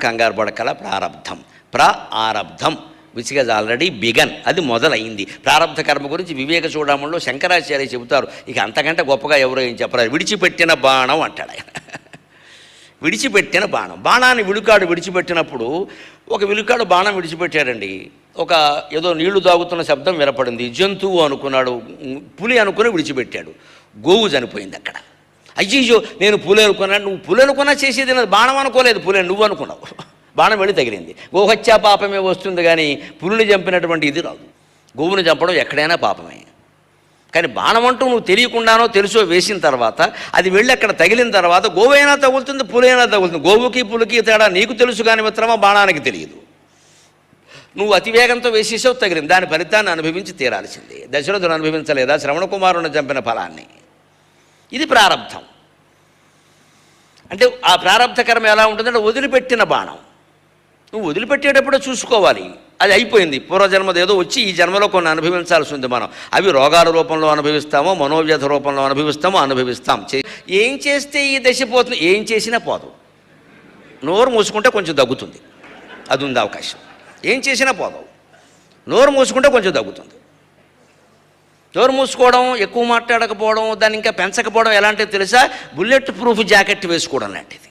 కంగారు పడకల ప్రారబ్ధం ఆరబ్ధం which has already began, అది మొదలైంది. ప్రారబ్ధ కర్మ గురించి వివేక చూడమంలో శంకరాచార్య చెబుతారు. ఇక అంతకంటే గొప్పగా ఎవరో ఏం చెప్పరారు. విడిచిపెట్టిన బాణం అంటాడు ఆయన. విడిచిపెట్టిన బాణం, బాణాన్ని విలుకాడు విడిచిపెట్టినప్పుడు ఒక విలుకాడు బాణం విడిచిపెట్టాడండి. ఒక ఏదో నీళ్లు తాగుతున్న శబ్దం వినపడింది. జంతువు అనుకున్నాడు, పులి అనుకుని విడిచిపెట్టాడు. గోవు చనిపోయింది అక్కడ. అయ్యో నేను పులి అనుకున్నాను. నువ్వు పులి అనుకున్నా చేసేది బాణం అనుకోలేదు, పులి నువ్వు అనుకున్నావు. బాణం వెళ్ళి తగిలింది. గోహత్యా పాపమే వస్తుంది కానీ పులిని చంపినటువంటి ఇది రాదు. గోవుని చంపడం ఎక్కడైనా పాపమే. కానీ బాణం అంటూ నువ్వు తెలియకుండానో తెలుసో వేసిన తర్వాత అది వెళ్ళి అక్కడ తగిలిన తర్వాత గోవైనా తగులుతుంది, పులైనా తగులుతుంది. గోవుకి పులికి తేడా నీకు తెలుసు కానీ మిత్రమా బాణానికి తెలియదు. నువ్వు అతివేగంతో వేసేసావు, తగిలింది. దాని ఫలితాన్ని అనుభవించి తీరాల్సిందే. దశరథుడు అనుభవించలేదా శ్రవణ కుమారుని చంపిన ఫలాన్ని? ఇది ప్రారబ్ధం. అంటే ఆ ప్రారబ్ధ కర్మ ఎలా ఉంటుందంటే వదిలిపెట్టిన బాణం. నువ్వు వదిలిపెట్టేటప్పుడే చూసుకోవాలి. అది అయిపోయింది. పూర్వజన్మది ఏదో వచ్చి ఈ జన్మలో కొన్ని అనుభవించాల్సి ఉంది మనం. అవి రోగాల రూపంలో అనుభవిస్తామో, మనోవ్యధ రూపంలో అనుభవిస్తాం. ఏం చేస్తే ఈ దశ పోతుంది? ఏం చేసినా పోదు. నోరు మూసుకుంటే కొంచెం తగ్గుతుంది, అది ఉంది అవకాశం. ఏం చేసినా పోదావు. నోరు మూసుకుంటే కొంచెం తగ్గుతుంది. నోరు మూసుకోవడం, ఎక్కువ మాట్లాడకపోవడం, దాన్ని ఇంకా పెంచకపోవడం ఎలాంటిది తెలుసా? బుల్లెట్ ప్రూఫ్ జాకెట్ వేసుకోవడం లాంటిది.